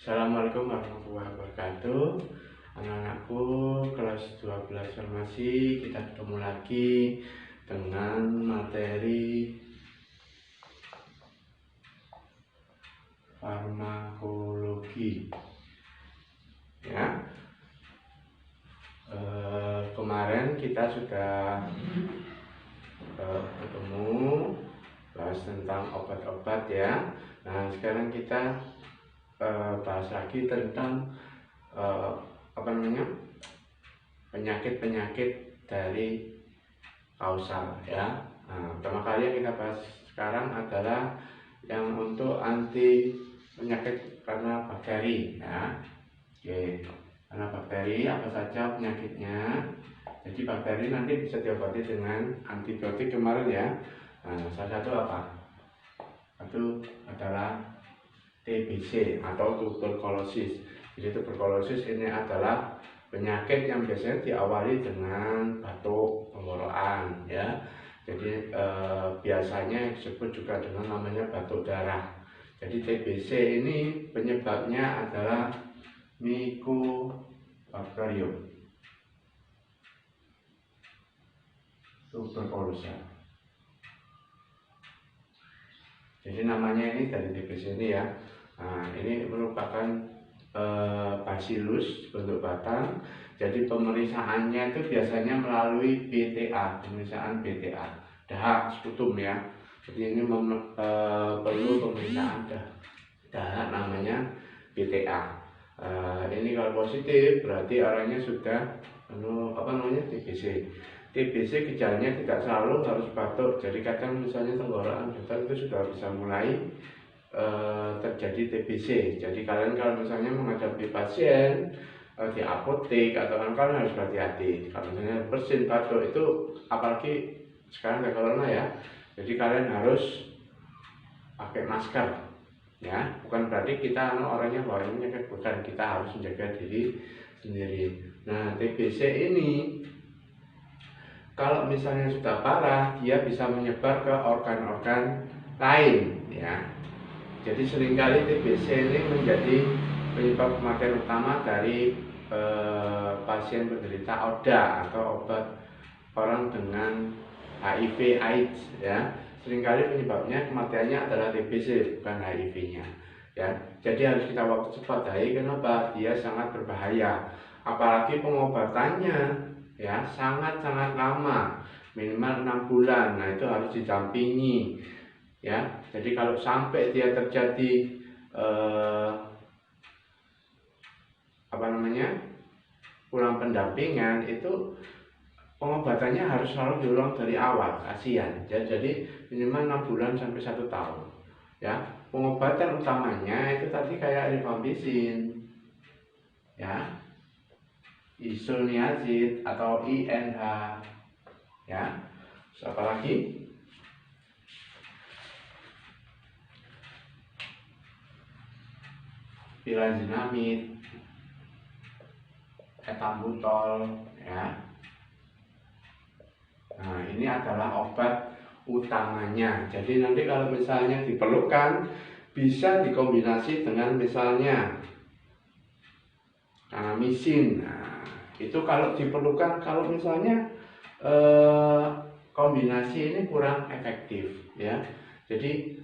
Assalamualaikum warahmatullahi wabarakatuh. Anak-anakku kelas 12 farmasi, kita ketemu lagi dengan materi farmakologi. Ya, kemarin kita sudah ketemu bahas tentang obat-obat ya. Nah, sekarang kita bahas lagi tentang penyakit-penyakit dari kausal ya. Nah, pertama kali yang kita bahas sekarang adalah yang untuk anti penyakit karena bakteri ya. Oke, karena bakteri apa saja penyakitnya. Jadi bakteri nanti bisa diobati dengan antibiotik kemarin ya. Nah, salah satu apa? Itu adalah TBC atau tuberkulosis. Jadi tuberkulosis ini adalah penyakit yang biasanya diawali dengan batuk, tenggorokan ya. Jadi biasanya disebut juga dengan namanya batuk darah. Jadi TBC ini penyebabnya adalah Mycobacterium tuberculosis. Jadi namanya ini dari TBC ini ya. Nah, ini merupakan bacillus bentuk batang. Jadi pemeriksaannya itu biasanya melalui BTA, pemeriksaan BTA, dahak sputum ya. Jadi ini perlu pemeriksaan dahak namanya BTA. Ini kalau positif berarti orangnya sudah TBC. TBC gejalanya tidak selalu harus batuk. Jadi kadang misalnya tenggorokan itu sudah bisa mulai terjadi TBC. Jadi kalian kalau misalnya menghadapi pasien di apotek atau kalian harus hati-hati. Kalau misalnya bersin batuk itu, apalagi sekarang ada corona ya. Jadi kalian harus pakai masker ya. Bukan berarti kita orangnya bawa penyakit, bukan, kita harus menjaga diri sendiri. Nah, TBC ini kalau misalnya sudah parah, dia bisa menyebar ke organ-organ lain ya. Jadi seringkali TBC ini menjadi penyebab kematian utama dari pasien penderita ODA atau obat orang dengan HIV/AIDS ya. Seringkali penyebabnya kematiannya adalah TBC, bukan HIV-nya ya. Jadi harus kita waspadai. Kenapa? Dia sangat berbahaya, apalagi pengobatannya ya sangat-sangat lama, minimal 6 bulan. Nah, itu harus didampingi ya. Jadi kalau sampai dia terjadi kurang pendampingan, itu pengobatannya harus selalu diulang dari awal, kasihan ya. Jadi minimal 6 bulan sampai 1 tahun ya. Pengobatan utamanya itu tadi kayak rifampicin ya, isoniazid atau INH ya. Terus apa lagi? Piranzinamid, etambutol ya. Nah, ini adalah obat utamanya. Jadi nanti kalau misalnya diperlukan bisa dikombinasi dengan misalnya kanamisin. Nah, itu kalau diperlukan. Kalau misalnya kombinasi ini kurang efektif ya. Jadi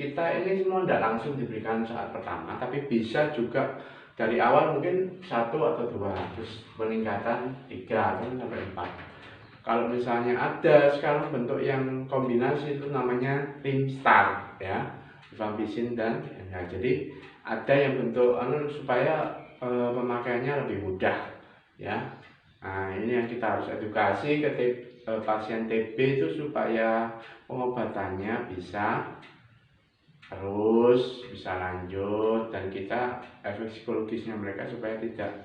kita ini semua tidak langsung diberikan saat pertama, tapi bisa juga dari awal mungkin 1 atau 2, terus peningkatan 3 atau sampai 4. Kalau misalnya ada sekarang bentuk yang kombinasi itu namanya Rimstar ya, rifampicin dan INH. Jadi ada yang bentuk supaya pemakaiannya lebih mudah ya. Nah, ini yang kita harus edukasi ke pasien TB itu supaya pengobatannya bisa terus, bisa lanjut, dan kita efek psikologisnya mereka supaya tidak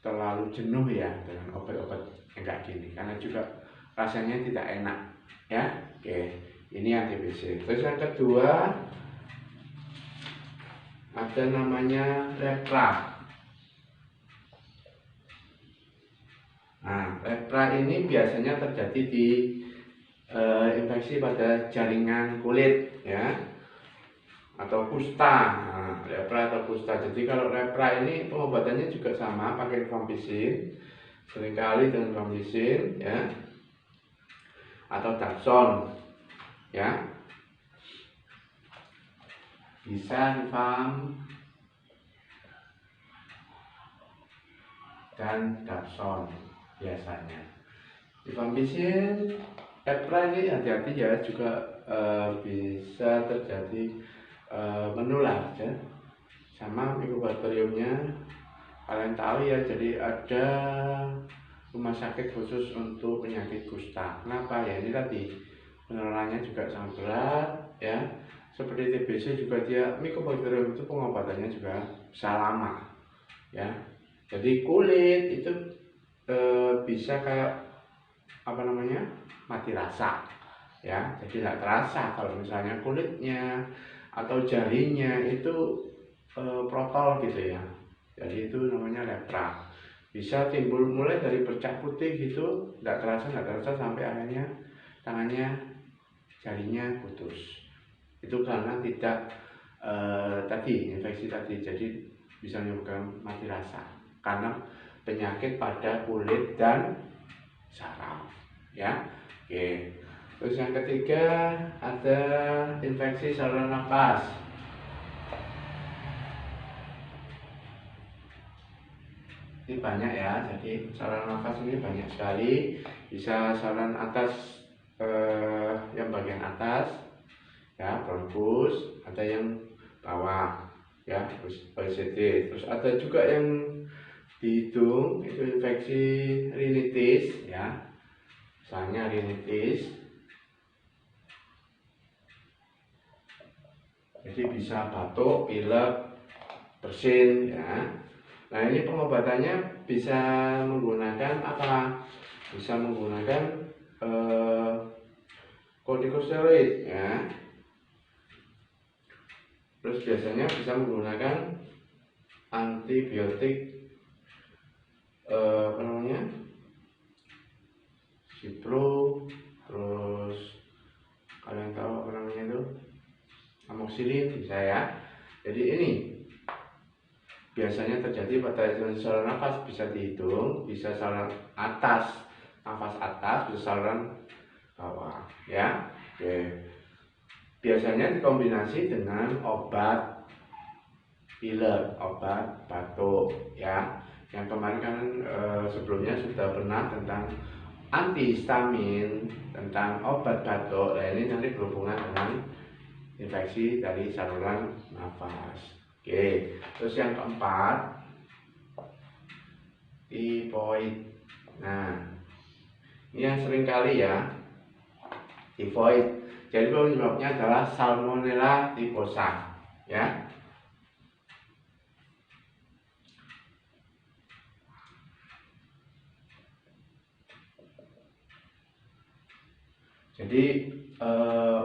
terlalu jenuh ya dengan obat-obat yang kayak gini, karena juga rasanya tidak enak ya. Oke, ini yang TBC. Terus yang kedua ada namanya lepra. Nah, lepra ini biasanya terjadi di infeksi pada jaringan kulit ya, atau kusta. Nah, lepra atau kusta. Jadi kalau lepra ini pengobatannya juga sama, pakai rifampicin, seringkali dengan rifampicin ya, atau Dapson ya, bisa rifam dan Dapson biasanya. Rifampicin lepra ini hati-hati ya, juga bisa terjadi menular ya, sama Mycobacteriumnya. Kalian tahu ya, jadi ada rumah sakit khusus untuk penyakit kusta. Kenapa ya? Ini tadi penularannya juga sangat berat ya. Seperti TBC juga dia, Mycobacterium itu pengobatannya juga bisa lama ya. Jadi kulit itu bisa kayak apa namanya, mati rasa ya. Jadi tidak terasa kalau misalnya kulitnya atau jarinya itu protol gitu ya. Jadi itu namanya lepra. Bisa timbul mulai dari bercak putih gitu, tidak terasa sampai akhirnya tangannya, jarinya putus. Itu karena tidak tadi infeksi tadi, jadi bisa menyebabkan mati rasa karena penyakit pada kulit dan saraf ya. Oke. Terus yang ketiga ada infeksi saluran nafas. Ini banyak ya, jadi saluran nafas ini banyak sekali. Bisa saluran atas, yang bagian atas ya, bronkus, ada yang bawah ya, terus OECD. Terus ada juga yang di hidung, itu infeksi rinitis ya, misalnya rinitis. Jadi bisa batuk, pilek, bersin ya. Nah ini pengobatannya bisa menggunakan apa? Bisa menggunakan kortikosteroid ya. Terus biasanya bisa menggunakan antibiotik apa namanya, Cipro, terus kalian tahu apa namanya itu, amoxicillin bisa ya. Jadi ini biasanya terjadi pada saluran nafas, bisa di hidung, bisa saluran atas, nafas atas, bisa saluran bawah ya. Oke. Biasanya dikombinasi dengan obat pilek, obat batuk ya. Yang kemarin kan sebelumnya sudah pernah tentang antihistamin, tentang obat batuk. Nah ini nanti berhubungan dengan infeksi dari saluran nafas. Oke, terus yang keempat, tifoid. Nah, ini yang sering kali ya, tifoid. Jadi penyebabnya adalah Salmonella typhosa, ya. Jadi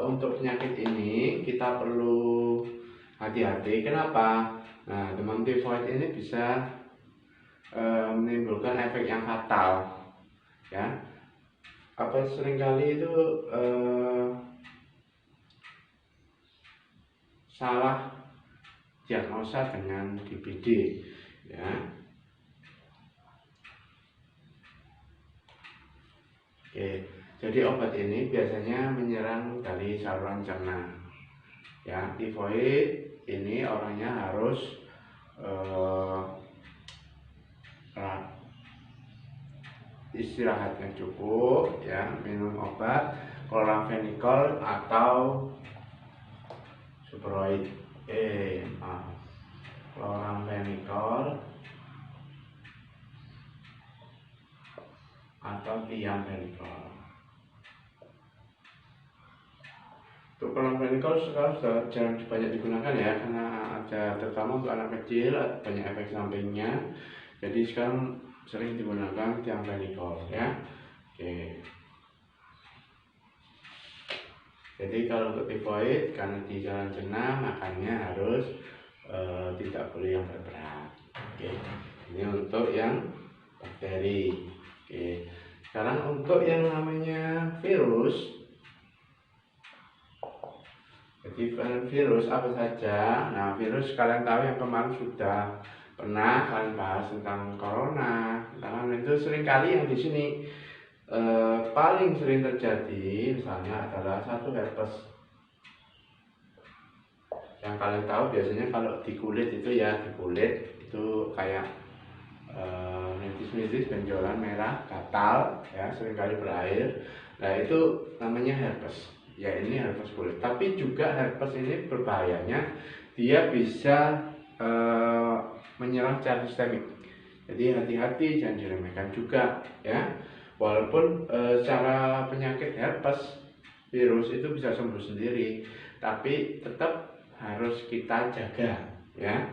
untuk penyakit ini kita perlu hati-hati. Kenapa? Nah, demam tifoid ini bisa menimbulkan efek yang fatal, ya. Apa seringkali itu salah diagnosa dengan DBD, ya. Oke, jadi obat ini biasanya menyerang dari saluran cerna. Ya, tifoid ini orangnya harus istirahatnya cukup, ya, minum obat chloramphenicol atau steroid, chloramphenicol atau thiamphenicol. Untuk chloramphenicol sekarang sudah jarang banyak digunakan ya, karena ada terutama untuk anak kecil banyak efek sampingnya. Jadi sekarang sering digunakan thiamphenicol ya. Oke. Jadi kalau untuk tifoid karena di saluran cerna makannya harus tidak boleh yang berat. Oke. Ini untuk yang bakteri. Oke. Sekarang untuk yang namanya virus, Jadi virus apa saja? Nah, virus kalian tahu yang kemarin sudah pernah kalian bahas tentang corona. Karena itu seringkali yang di sini paling sering terjadi misalnya adalah satu herpes. Yang kalian tahu biasanya kalau di kulit itu ya, di kulit itu kayak mintis-mintis, benjolan merah, gatal ya, seringkali berair. Nah, itu namanya herpes. Ya, ini herpes kulit. Tapi juga herpes ini berbahayanya dia bisa menyerang secara sistemik. Jadi hati-hati, jangan diremehkan juga ya. Walaupun secara penyakit herpes virus itu bisa sembuh sendiri, tapi tetap harus kita jaga ya.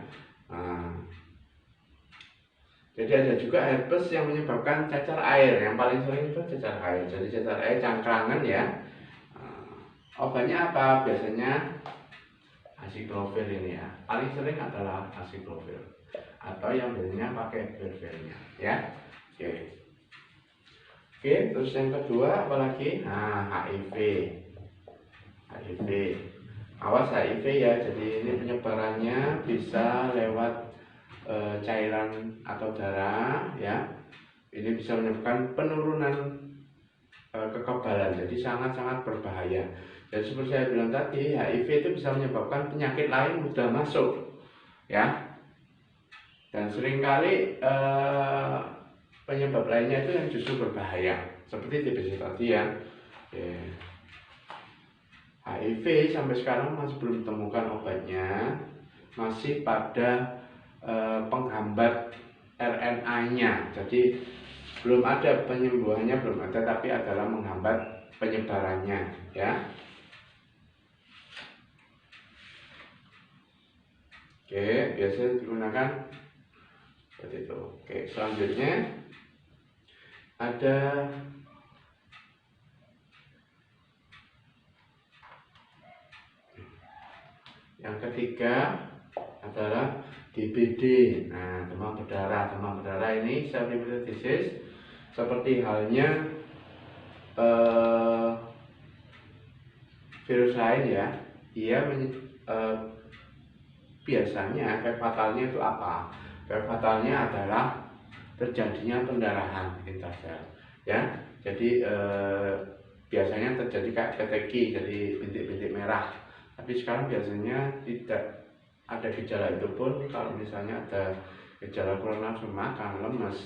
Jadi ada juga herpes yang menyebabkan cacar air. Yang paling sering itu cacar air. Jadi cacar air cangkrangan ya. Obatnya apa? Biasanya acyclovir ini ya. Paling sering adalah acyclovir. Atau yang biasanya pakai virvirnya ya. Oke, terus yang kedua apalagi? Nah, HIV. Awas HIV ya. Jadi ini penyebarannya bisa lewat cairan atau darah ya. Ini bisa menyebabkan penurunan kekebalan, jadi sangat-sangat berbahaya. Dan seperti saya bilang tadi, HIV itu bisa menyebabkan penyakit lain mudah masuk ya. Dan seringkali penyebab lainnya itu yang justru berbahaya, seperti TBC tadi ya. HIV sampai sekarang masih belum ditemukan obatnya, masih pada penghambat RNA-nya. Jadi belum ada penyembuhannya, belum ada, tapi adalah menghambat penyebarannya ya. Oke, biasa digunakan seperti itu. Oke, selanjutnya ada yang ketiga adalah DBD. Nah, demam berdarah. Demam berdarah ini self-limited disease, seperti halnya virus lain ya. Dia biasanya efek fatalnya itu apa? Efek fatalnya adalah terjadinya pendarahan intrasel ya. Jadi biasanya terjadi kayak peteki, jadi bintik-bintik merah. Tapi sekarang biasanya tidak ada gejala itu pun. Kalau misalnya ada gejala kurang nafsu makan, lemes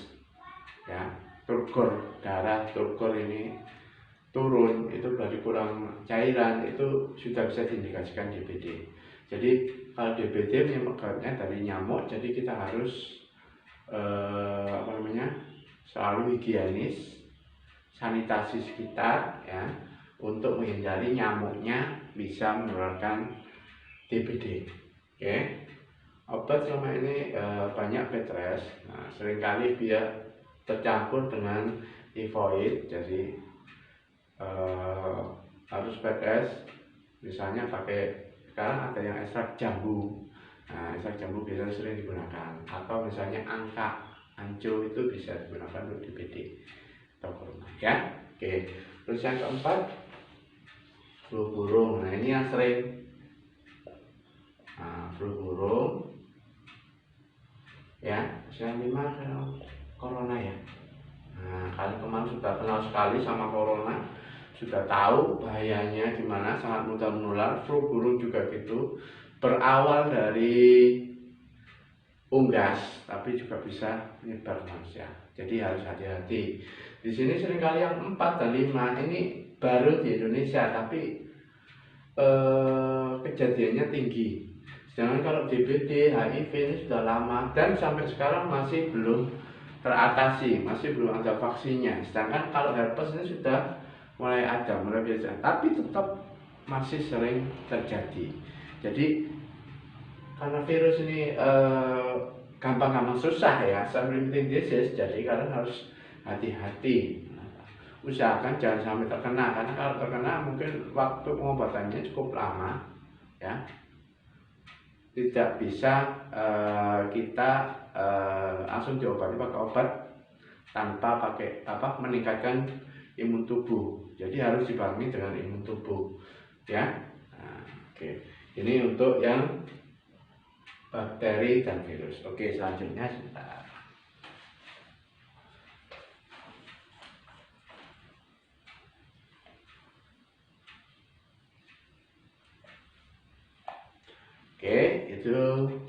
ya, turgor darah, turgor ini turun, itu berarti kurang cairan, itu sudah bisa diindikasikan DBD. Jadi kalau DBD menyebabkannya dari nyamuk, jadi kita harus selalu higienis, sanitasi sekitar ya, untuk menghindari nyamuknya bisa menularkan DBD. Oke. Obat selama ini banyak bed rest. Nah, seringkali dia tercampur dengan tivoid, jadi harus bed rest. Misalnya pakai, sekarang ada yang ekstrak jambu. Nah, ekstrak jambu biasanya sering digunakan. Atau misalnya angka, anco itu bisa digunakan untuk DBD atau corona ya. Oke. Terus yang keempat, flu burung. Nah, ini yang sering. Nah, flu burung ya. Yang lima corona ya. Nah, kalian kemarin sudah kenal sekali sama corona, sudah tahu bahayanya gimana, sangat mudah menular. Flu burung juga gitu, berawal dari unggas tapi juga bisa menyebar ke manusia. Jadi harus hati-hati. Di sini seringkali yang 4 dan 5 ini baru di Indonesia, tapi kejadiannya tinggi. Sedangkan kalau DBD, HIV ini sudah lama dan sampai sekarang masih belum teratasi, masih belum ada vaksinnya. Sedangkan kalau herpes ini sudah mulai ada, mulai biasa, tapi tetap masih sering terjadi. Jadi karena virus ini gampang-gampang susah ya, self-limiting disease, jadi kalian harus hati-hati. Usahakan jangan sampai terkena, karena kalau terkena mungkin waktu pengobatannya cukup lama ya. Tidak bisa kita langsung diobati pakai obat tanpa pakai meningkatkan imun tubuh. Jadi harus dibarengi dengan imun tubuh ya. Nah, Oke, ini untuk yang bakteri dan virus. Oke, selanjutnya sebentar. Oke, itu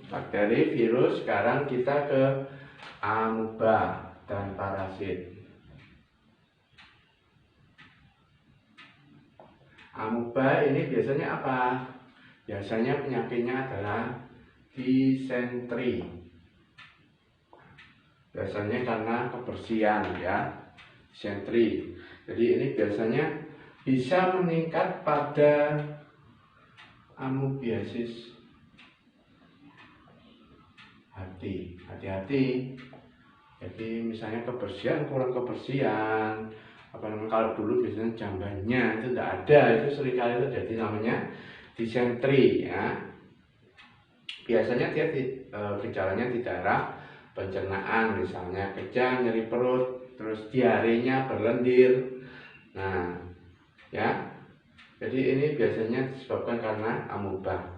bakteri, virus. Sekarang kita ke amuba dan parasit. Amuba ini biasanya apa? Biasanya penyakitnya adalah disentri. Biasanya karena kebersihan ya, disentri. Jadi ini biasanya bisa meningkat pada amoebiasis hati-hati. Jadi misalnya kebersihan, kurang kebersihan, apa namanya, kalau dulu biasanya jambannya itu tidak ada, itu seringkali terjadi, namanya disentri ya. Biasanya dia gejalanya di daerah pencernaan, misalnya kejang, nyeri perut, terus diarenya berlendir. Nah ya, jadi ini biasanya disebabkan karena amuba.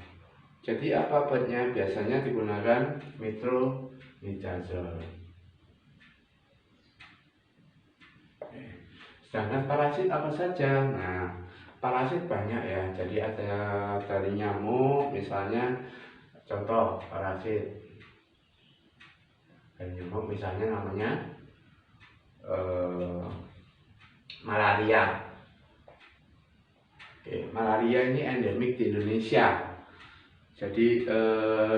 Jadi apa obatnya? Biasanya digunakan metronidazole. Sedangkan parasit apa saja? Nah, parasit banyak ya. Jadi ada dari nyamuk, misalnya contoh parasit dari nyamuk, misalnya namanya malaria. Oke, malaria ini endemik di Indonesia. Jadi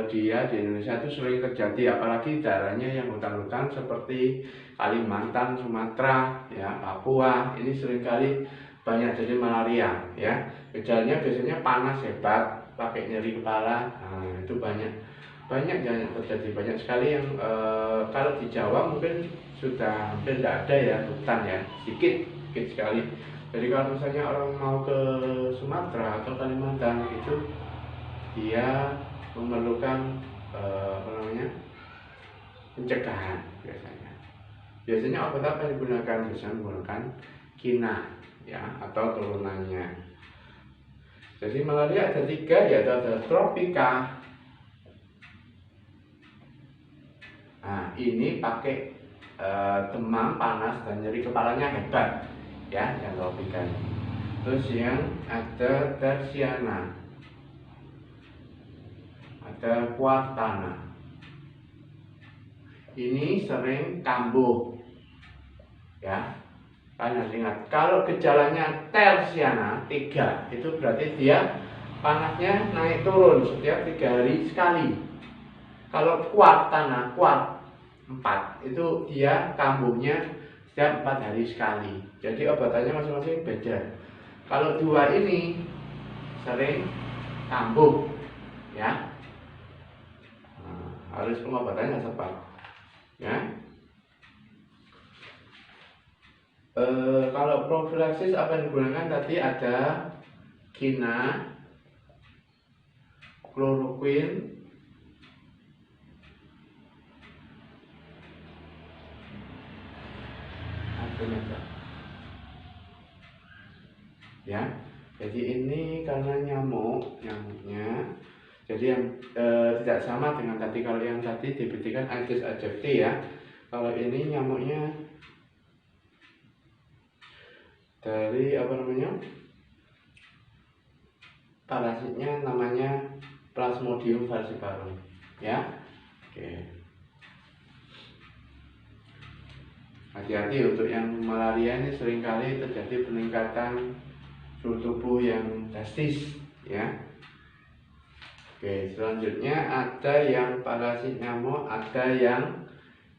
dia di Indonesia itu sering terjadi, apalagi daerahnya yang hutan-hutan seperti Kalimantan, Sumatera, ya, Papua. Ini seringkali banyak jadi malaria, ya. Gejalanya biasanya panas hebat, pakai nyeri kepala. Nah, itu banyak terjadi, banyak sekali yang kalau di Jawa mungkin sudah hampir tidak ada ya, hutan ya, sedikit sekali. Jadi kalau misalnya orang mau ke Sumatera atau Kalimantan itu dia memerlukan pencegahan biasanya. Biasanya obat apa yang digunakan? Bisa menggunakan kina ya, atau turunannya. Jadi malaria ada 3, yaitu ada tropika. Nah, ini pakai demam, panas, dan nyeri kepalanya hebat ya, yang tropika ini. Terus yang ada tersiana, ada quartana. Ini sering kambuh ya. Kalian harus ingat, kalau gejalanya tersiana 3, itu berarti dia panasnya naik turun setiap 3 hari sekali. Kalau quartana, 4, itu dia kambuhnya setiap 4 hari sekali. Jadi obatannya masing-masing beda. Kalau 2 ini sering kambuh ya, harus pengobatannya cepat ya. Kalau profilaksis apa yang digunakan tadi ada kina, kloroquine, ya. Jadi ini karena nyamuknya, jadi yang tidak sama dengan tadi. Kalau yang tadi dibuktikan Aedes aegypti ya, kalau ini nyamuknya dari apa namanya, parasitnya namanya Plasmodium falciparum ya. Oke, hati-hati untuk yang malaria ini seringkali terjadi peningkatan suhu tubuh yang drastis ya. Oke, selanjutnya ada yang parasit nyamuk, ada yang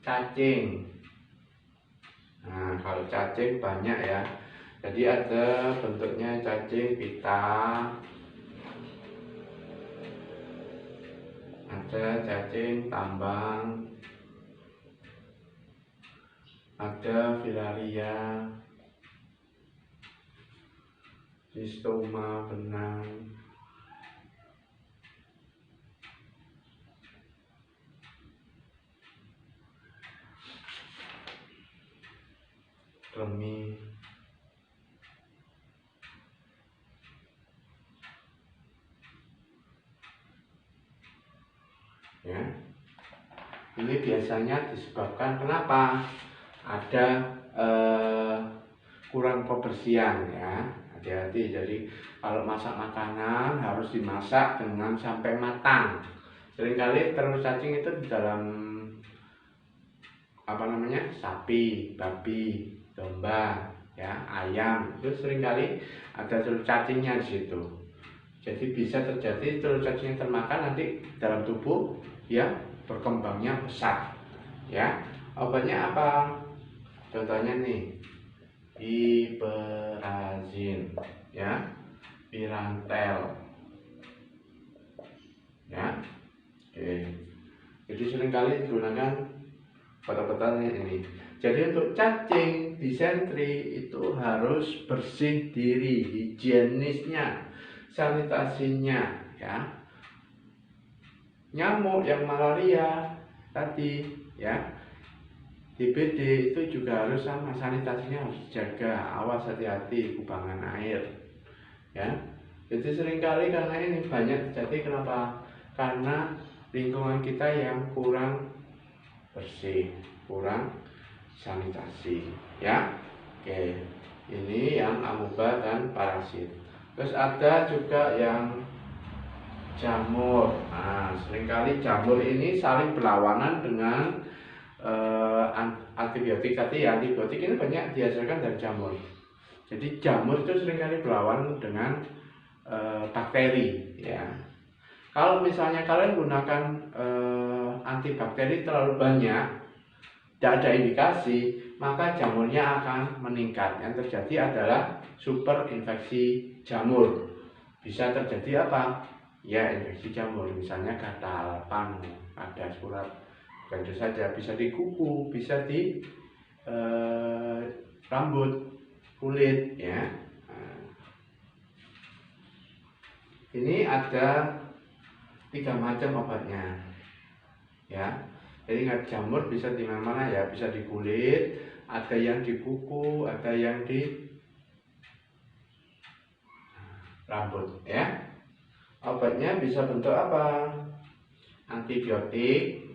cacing. Nah, kalau cacing banyak ya. Jadi ada bentuknya cacing pita, ada cacing tambang, ada filaria, schistoma benang, kremi, ya. Ini biasanya disebabkan kenapa? Ada kurang kebersihan ya. Hati-hati, jadi kalau masak makanan harus dimasak dengan sampai matang. Seringkali telur cacing itu di dalam sapi, babi, domba, ya, ayam, itu seringkali ada telur cacingnya di situ. Jadi bisa terjadi telur cacing yang termakan nanti dalam tubuh ya berkembangnya besar. Ya, obatnya apa? Contohnya nih, piperazin, ya, pirantel, ya. Oke. Jadi seringkali digunakan obat-obatan ini. Jadi untuk cacing disentri itu harus bersih diri, higienisnya, sanitasinya, ya. Nyamuk yang malaria tadi, ya, DBD itu juga harus sama, sanitasinya harus dijaga, awas hati-hati kubangan air, ya. Jadi seringkali karena ini banyak terjadi, kenapa? Karena lingkungan kita yang kurang bersih, kurang sanitasi, ya. Oke, ini yang amoeba dan parasit. Terus ada juga yang jamur. Nah, seringkali jamur ini saling berlawanan dengan antibiotik tadi. Antibiotik ini banyak dihasilkan dari jamur. Jadi jamur itu seringkali berlawanan dengan bakteri, ya. Kalau misalnya kalian gunakan antibakteri terlalu banyak, tidak ada indikasi, maka jamurnya akan meningkat. Yang terjadi adalah super infeksi jamur. Bisa terjadi apa? Ya, infeksi jamur, misalnya gatal, panu, ada surat. Bukan itu saja, bisa di kuku, bisa di rambut, kulit, ya. Nah, ini ada 3 macam obatnya, ya. Jadi ingat, jamur bisa di mana-mana ya, bisa di kulit, ada yang di kuku, ada yang di rambut, ya. Obatnya bisa bentuk apa? Antibiotik,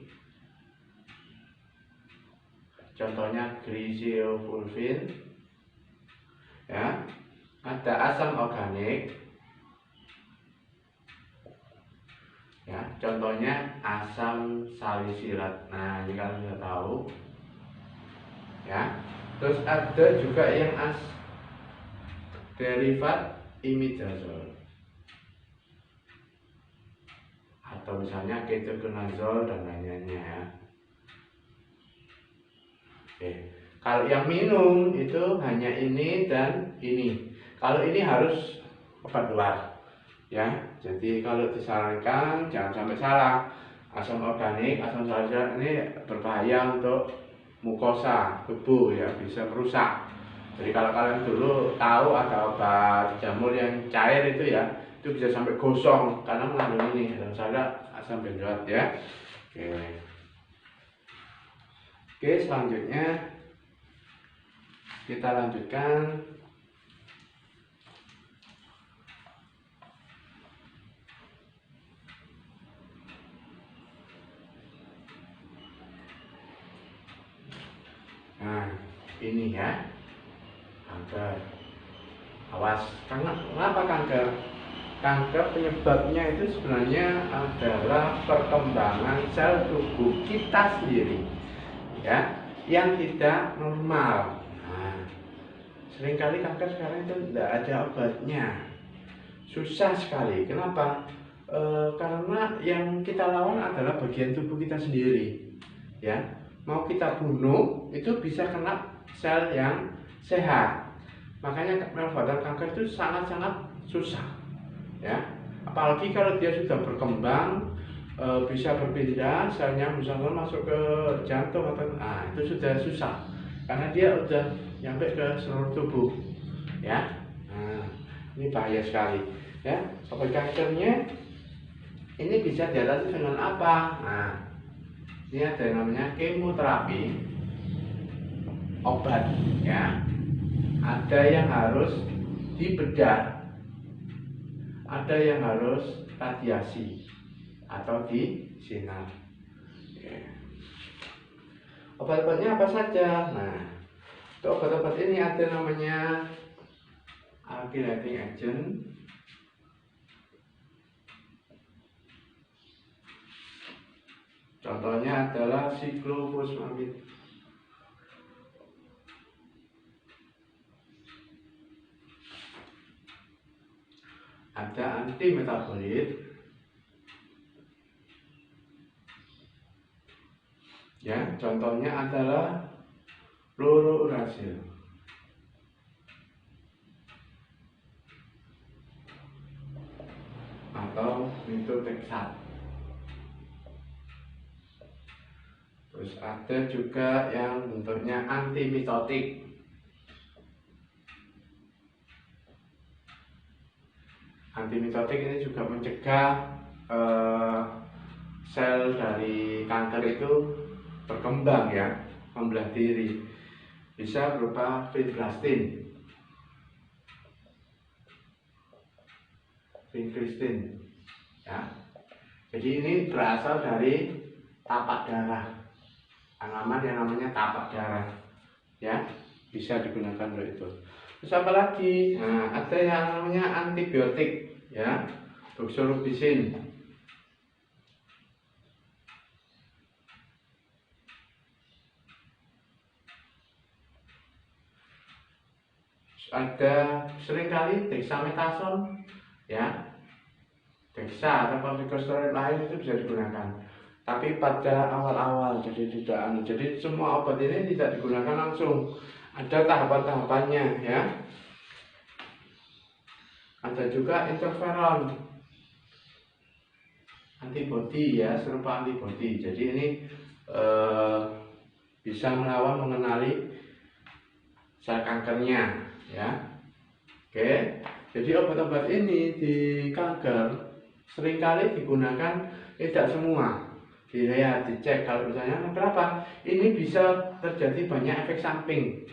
contohnya griseofulvin, ya. Ada asam organik, ya, contohnya asam salisilat. Nah, ini kalian sudah tahu, ya. Terus ada juga yang derivat imidazol, atau misalnya ketoconazole dan lainnya, ya. Oke. Kalau yang minum itu hanya ini dan ini. Kalau ini harus obat luar, ya. Jadi kalau disarankan jangan sampai salah. Asam organik, asam salisilat ini berbahaya untuk mukosa tubuh, ya, bisa merusak. Jadi kalau kalian dulu tahu ada obat jamur yang cair itu, ya, itu bisa sampai gosong karena mengandung ini asam salisilat, asam benzoat, ya. Oke, selanjutnya kita lanjutkan. Nah, ini ya, kanker. Awas, kenapa kanker? Kanker penyebabnya itu sebenarnya adalah perkembangan sel tubuh kita sendiri, ya, yang tidak normal. Nah, seringkali kanker sekarang itu tidak ada obatnya, susah sekali. Kenapa? Karena yang kita lawan adalah bagian tubuh kita sendiri, ya. Mau kita bunuh itu bisa kena sel yang sehat. Makanya pengobatan kanker itu sangat-sangat susah, ya. Apalagi kalau dia sudah berkembang, bisa berpindah, selnya misalnya masuk ke jantung atau itu sudah susah karena dia udah nyampe ke seluruh tubuh, ya. Nah, ini bahaya sekali, ya. Obat kankernya ini bisa diatasi dengan apa? Nah, ini ada yang namanya kemoterapi, obat, ya. Ada yang harus dibedah, ada yang harus radiasi atau di sinar. Oke. Obat-obatnya apa saja? Nah, untuk obat-obat ini ada namanya alkylating agent, contohnya adalah siklofosfamid. Ada antimetabolit, ya, contohnya adalah fluorouracil. Atau methotrexate. Terus ada juga yang bentuknya antimitotik. Antimitotik ini juga mencegah sel dari kanker itu berkembang, ya, membelah diri. Bisa berupa vincristine, ya. Jadi ini berasal dari tapak darah, tanaman yang namanya tapak darah, ya, bisa digunakan untuk itu. Terus apa lagi? Nah, ada yang namanya antibiotik, ya, doxorubicin. Ada seringkali dexamethasone, ya, dexa atau kortikosteroid lain itu bisa digunakan. Tapi pada awal-awal, jadi tidak jadi semua obat ini tidak digunakan langsung. Ada tahapan-tahapannya, ya. Ada juga interferon, antibody, ya, serupa antibody. Jadi ini bisa melawan, mengenali sel kankernya, ya. Oke. Jadi obat-obat ini di kanker seringkali digunakan, tidak semua. Dilihat, dicek kalau misalnya kenapa ini bisa terjadi banyak efek samping,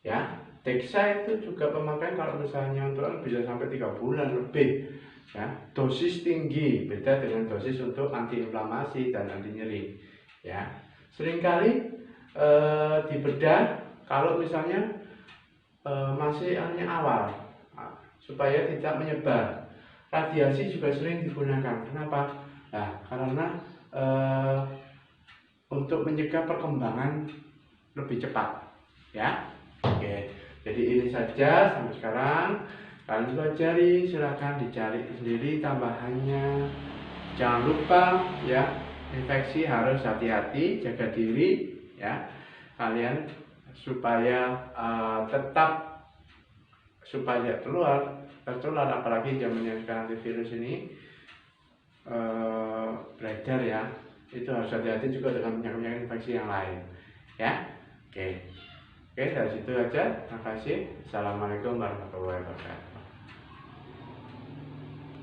ya. Dexa itu juga pemakaian kalau misalnya untuk bisa sampai 3 bulan lebih, ya. Dosis tinggi, beda dengan dosis untuk antiinflamasi dan anti nyeri, ya. Seringkali di bedah kalau misalnya masih awal, supaya tidak menyebar. Radiasi juga sering digunakan. Kenapa? Nah, karena untuk mencegah perkembangan lebih cepat, ya. Oke. Jadi ini saja sampai sekarang. Kalian pelajari, silakan dicari sendiri tambahannya. Jangan lupa, ya, infeksi harus hati-hati, jaga diri, ya, kalian supaya tetap supaya tertular, apalagi zamannya sekarang virus ini beredar, ya. Itu harus hati-hati juga dengan penyakit infeksi yang lain, ya. Oke, dari situ aja. Terima kasih. Assalamualaikum warahmatullahi wabarakatuh.